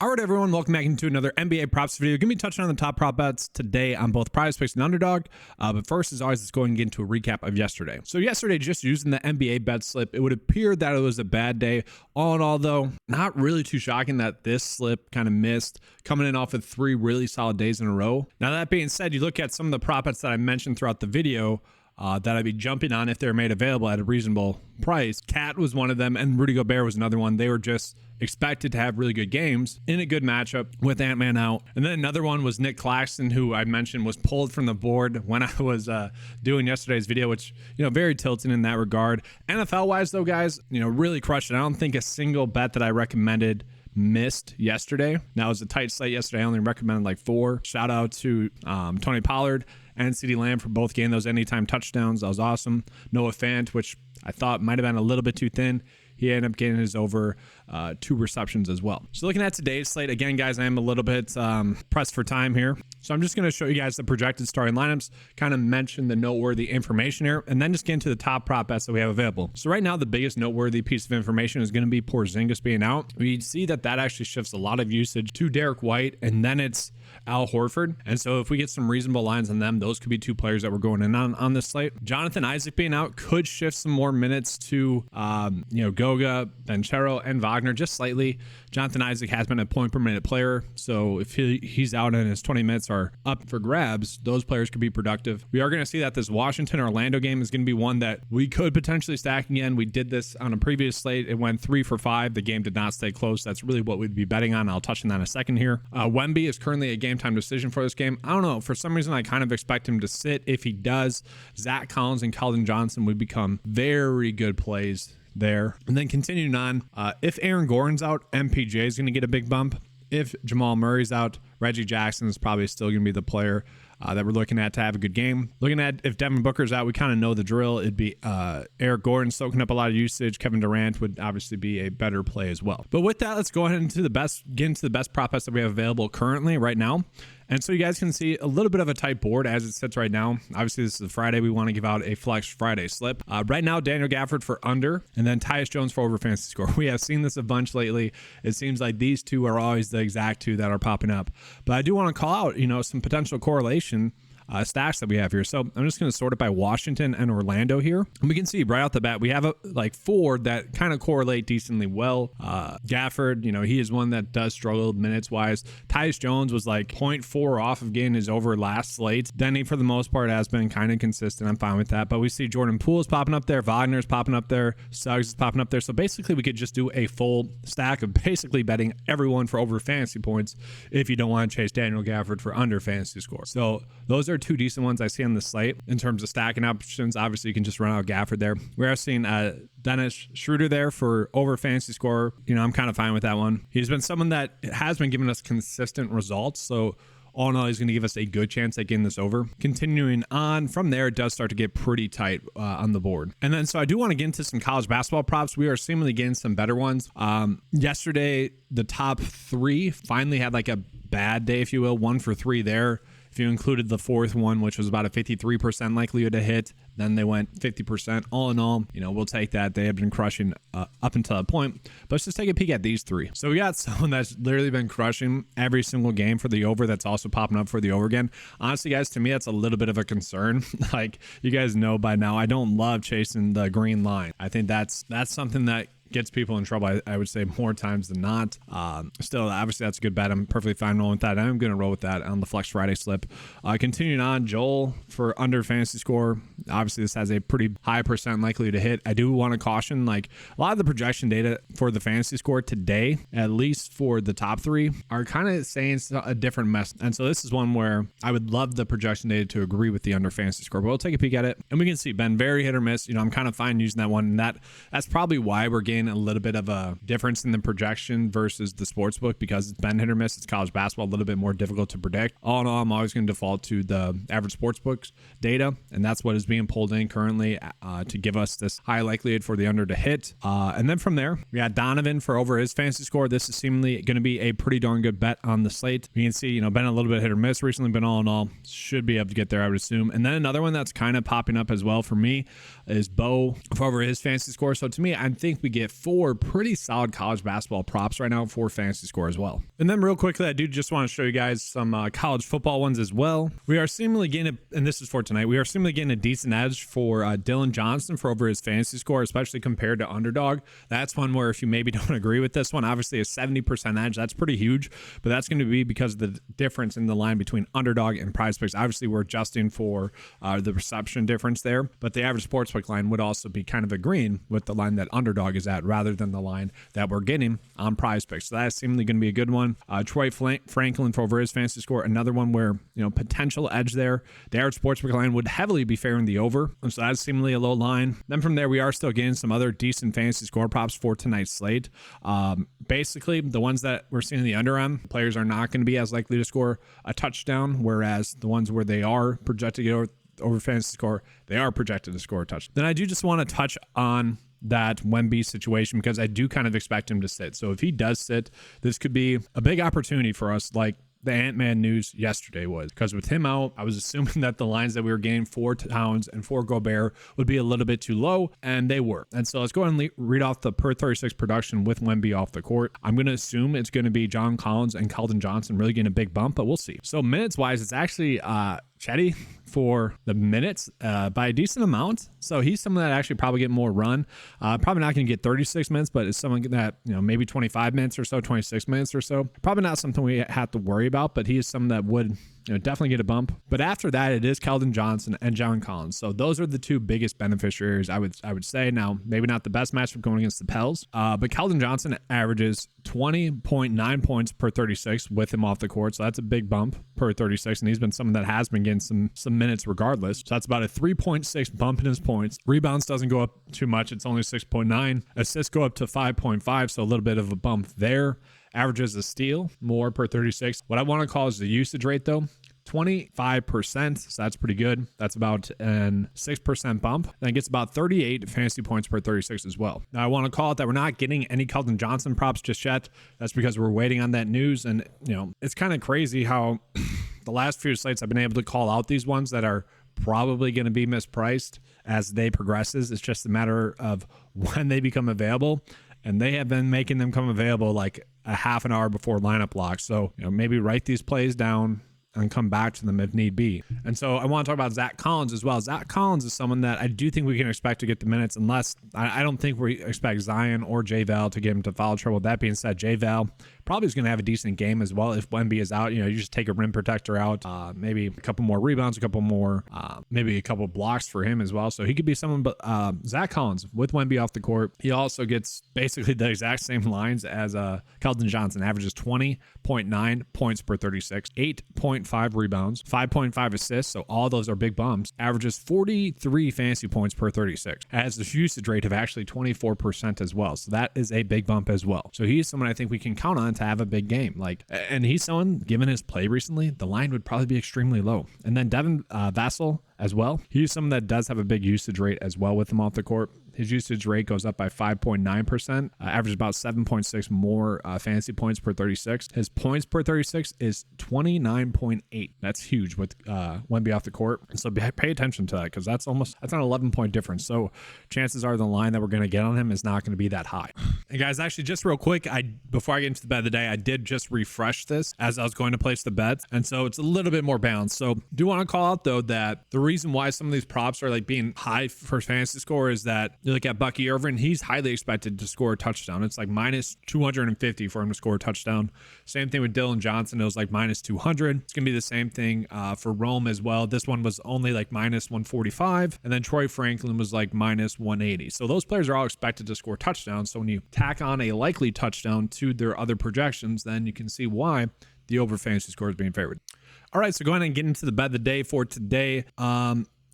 All right, everyone, welcome back into another NBA props video. Going to be touching on the top prop bets today on both PrizePicks and Underdog. But first, as always, let's go and get into a recap of yesterday. So yesterday, just using the NBA bet slip, it would appear that it was a bad day. All in all, though, not really too shocking that this slip kind of missed, coming in off of 3 really solid days in a row. Now, that being said, you look at some of the prop bets that I mentioned throughout the video, that I'd be jumping on if they're made available at a reasonable price. Cat was one of them, and Rudy Gobert was another one. They were just expected to have really good games in a good matchup with Ant-Man out. And then another one was Nick Claxton, who I mentioned was pulled from the board when I was doing yesterday's video, which, very tilting in that regard. NFL-wise, though, guys, really crushed it. I don't think a single bet that I recommended missed yesterday. Now, it was a tight slate yesterday. I only recommended like 4. Shout out to Tony Pollard and CeeDee Lamb for both getting those anytime touchdowns. That was awesome. Noah Fant, which I thought might have been a little bit too thin. He ended up getting his over 2 receptions as well. So looking at today's slate, again, guys, I am a little bit pressed for time here. So I'm just going to show you guys the projected starting lineups, kind of mention the noteworthy information here, and then just get into the top prop bets that we have available. So right now, the biggest noteworthy piece of information is going to be Porzingis being out. We see that actually shifts a lot of usage to Derek White, and then it's Al Horford. And so if we get some reasonable lines on them, those could be 2 players that we're going in on this slate. Jonathan Isaac being out could shift some more minutes to, Goga, Banchero, and Wagner just slightly. Jonathan Isaac has been a point per minute player. So if he's out and his 20 minutes are up for grabs, those players could be productive. We are going to see that this Washington-Orlando game is going to be one that we could potentially stack again. We did this on a previous slate. It went 3 for 5. The game did not stay close. That's really what we'd be betting on. I'll touch on that in a second here. Wemby is currently a game time decision for this game. I don't know. For some reason, I kind of expect him to sit. If he does, Zach Collins and Keldon Johnson would become very good plays there. And then continuing on, if Aaron Gordon's out, MPJ is going to get a big bump. If Jamal Murray's out, Reggie Jackson is probably still going to be the player that we're looking at to have a good game. Looking at if Devin Booker's out, we kind of know the drill. It'd be Eric Gordon soaking up a lot of usage. Kevin Durant would obviously be a better play as well. But with that, let's go ahead and get into the best prop bets that we have available currently right now. And so you guys can see a little bit of a tight board as it sits right now. Obviously, this is a Friday. We want to give out a Flex Friday slip. Right now, Daniel Gafford for under, and then Tyus Jones for over fantasy score. We have seen this a bunch lately. It seems like these 2 are always the exact 2 that are popping up. But I do want to call out, some potential correlation stacks that we have here. So I'm just going to sort it by Washington and Orlando here. And we can see right off the bat, we have 4 that kind of correlate decently well. Gafford, he is one that does struggle minutes wise. Tyus Jones was like 0.4 off of getting his over last slate. Denny, for the most part, has been kind of consistent. I'm fine with that. But we see Jordan Poole's popping up there. Wagner's popping up there. Suggs is popping up there. So basically, we could just do a full stack of basically betting everyone for over fantasy points if you don't want to chase Daniel Gafford for under fantasy score. So those are 2 decent ones I see on the slate in terms of stacking options. Obviously, you can just run out Gafford there. We're seeing Dennis Schroeder there for over fantasy score. I'm kind of fine with that one. He's been someone that has been giving us consistent results. So all in all, he's going to give us a good chance at getting this over. Continuing on from there, it does start to get pretty tight on the board. And then, so I do want to get into some college basketball props. We are seemingly getting some better ones. Yesterday, the top 3 finally had like a bad day, if you will. 1 for 3 there. If you included the 4th one, which was about a 53% likelihood to hit, then they went 50%. All in all, we'll take that. They have been crushing up until that point. But let's just take a peek at these 3. So we got someone that's literally been crushing every single game for the over that's also popping up for the over again. Honestly, guys, to me, that's a little bit of a concern. Like you guys know by now, I don't love chasing the green line. I think that's something that gets people in trouble, I would say, more times than not. Still, obviously, that's a good bet. I'm perfectly fine rolling with that. I'm going to roll with that on the Flex Friday slip. Continuing on, Joel for under fantasy score. Obviously, this has a pretty high percent likely to hit. I do want to caution, like, a lot of the projection data for the fantasy score today, at least for the top 3, are kind of saying a different mess. And so this is one where I would love the projection data to agree with the under fantasy score. But we'll take a peek at it. And we can see Ben very hit or miss. I'm kind of fine using that one. And that's probably why we're getting a little bit of a difference in the projection versus the sportsbook, because it's been hit or miss. It's college basketball, a little bit more difficult to predict. All in all, I'm always going to default to the average sportsbooks data, and that's what is being pulled in currently to give us this high likelihood for the under to hit. And then from there, we got Donovan for over his fantasy score. This is seemingly going to be a pretty darn good bet on the slate. You can see, been a little bit hit or miss recently, but all in all, should be able to get there, I would assume. And then another one that's kind of popping up as well for me is Bo for over his fantasy score. So to me, I think we get get 4 pretty solid college basketball props right now for fantasy score as well. And then real quickly, I do just want to show you guys some college football ones as well. We are seemingly getting, and this is for tonight, we are seemingly getting a decent edge for Dylan Johnson for over his fantasy score, especially compared to Underdog. That's one where if you maybe don't agree with this one, obviously a 70% edge, that's pretty huge, but that's going to be because of the difference in the line between Underdog and PrizePicks. Obviously, we're adjusting for the perception difference there, but the average sportsbook line would also be kind of agreeing with the line that Underdog is at rather than the line that we're getting on PrizePicks. So that's seemingly going to be a good one. Troy Franklin for over his fantasy score, another one where, potential edge there. The average sportsbook line would heavily be favoring the over, and so that's seemingly a low line. Then from there, we are still getting some other decent fantasy score props for tonight's slate. Basically, the ones that we're seeing in the under on, players are not going to be as likely to score a touchdown, whereas the ones where they are projected to get over fantasy score, they are projected to score a touchdown. Then I do just want to touch on that Wemby situation because I do kind of expect him to sit. So if he does sit, this could be a big opportunity for us, like the Ant-Man news yesterday was, because with him out, I was assuming that the lines that we were getting for Towns and for Gobert would be a little bit too low, and they were. And so let's go ahead and read off the per 36 production with Wemby off the court. I'm going to assume it's going to be John Collins and Keldon Johnson really getting a big bump, but we'll see. So minutes-wise, it's actually Chetty for the minutes by a decent amount. So he's someone that actually probably get more run. Probably not going to get 36 minutes, but it's someone that, maybe 25 minutes or so, 26 minutes or so. Probably not something we have to worry about, but he is someone that would definitely get a bump. But after that, it is Keldon Johnson and John Collins. So those are the two biggest beneficiaries, I would say. Now, maybe not the best matchup going against the Pels, but Keldon Johnson averages 20.9 points per 36 with him off the court. So that's a big bump per 36, and he's been someone that has been getting some minutes regardless. So that's about a 3.6 bump in his points. Rebounds doesn't go up too much. It's only 6.9. Assists go up to 5.5, so a little bit of a bump there. Averages a steal more per 36. What I want to call is the usage rate though. 25%, so that's pretty good. That's about an 6% bump. Then it gets about 38 fantasy points per 36 as well. Now I want to call it that we're not getting any Keldon Johnson props just yet. That's because we're waiting on that news, and it's kind of crazy how the last few slates I've been able to call out these ones that are probably going to be mispriced as the day progresses. It's just a matter of when they become available, and they have been making them come available like a half an hour before lineup lock. So maybe write these plays down and come back to them if need be. And so I want to talk about Zach Collins as well. Zach Collins is someone that I do think we can expect to get the minutes, unless I don't think we expect Zion or J-Val to get him to foul trouble. That being said, J-Val probably is going to have a decent game as well. If Wemby is out, you just take a rim protector out, maybe a couple more rebounds, a couple more, maybe a couple blocks for him as well. So he could be someone, but Zach Collins with Wemby off the court, he also gets basically the exact same lines as Keldon Johnson. Averages 20.9 points per 36, 8.5 rebounds, 5.5 assists. So all those are big bumps. Averages 43 fantasy points per 36. Has the usage rate of actually 24% as well. So that is a big bump as well. So he's someone I think we can count on to have a big game. And he's someone, given his play recently, the line would probably be extremely low. And then Devin Vassell as well. He's someone that does have a big usage rate as well with him off the court. His usage rate goes up by 5.9%, averages about 7.6 more fantasy points per 36. His points per 36 is 29.8. That's huge with Wemby off the court. And so pay attention to that, because that's an 11-point difference. So chances are the line that we're going to get on him is not going to be that high. And guys, actually, just real quick, before I get into the bet of the day, I did just refresh this as I was going to place the bets, and so it's a little bit more balanced. So do want to call out though that the reason why some of these props are being high for fantasy score is that you look at Bucky Irvin, he's highly expected to score a touchdown. It's minus 250 for him to score a touchdown. Same thing with Dylan Johnson. It was minus 200. It's going to be the same thing for Rome as well. This one was only minus 145. And then Troy Franklin was minus 180. So those players are all expected to score touchdowns. So when you tack on a likely touchdown to their other projections, then you can see why the over fantasy score is being favored. All right, so go ahead and get into the bet of the day for today.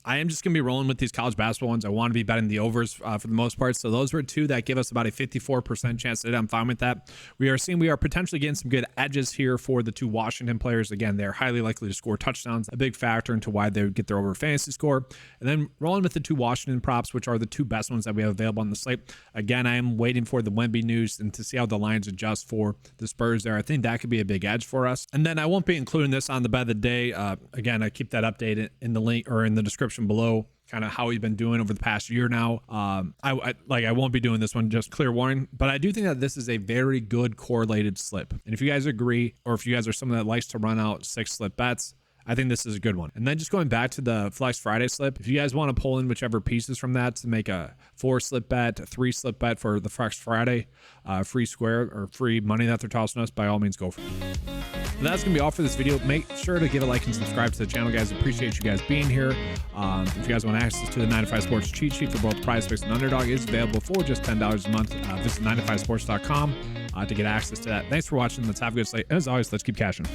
I am just going to be rolling with these college basketball ones. I want to be betting the overs for the most part. So those were two that give us about a 54% chance today. I'm fine with that. We are potentially getting some good edges here for the two Washington players. Again, they're highly likely to score touchdowns, a big factor into why they would get their over fantasy score. And then rolling with the two Washington props, which are the two best ones that we have available on the slate. Again, I am waiting for the Wemby news and to see how the lines adjust for the Spurs there. I think that could be a big edge for us. And then I won't be including this on the bet of the day. Again, I keep that updated in the link or in the description description below kind of how he's been doing over the past year now. I won't be doing this one, just clear warning, but I do think that this is a very good correlated slip. And if you guys agree, or if you guys are someone that likes to run out 6 slip bets, I think this is a good one. And then just going back to the Flex Friday slip, if you guys want to pull in whichever pieces from that to make a 4 slip bet, a 3 slip bet for the Flex Friday, free square or free money that they're tossing us, by all means, go for it. And that's going to be all for this video. Make sure to give a like and subscribe to the channel, guys. Appreciate you guys being here. If you guys want access to the 9to5 Sports cheat sheet for both PrizePicks and Underdog, it's available for just $10 a month. Visit 9to5sports.com to get access to that. Thanks for watching. Let's have a good slate. And as always, let's keep cashing.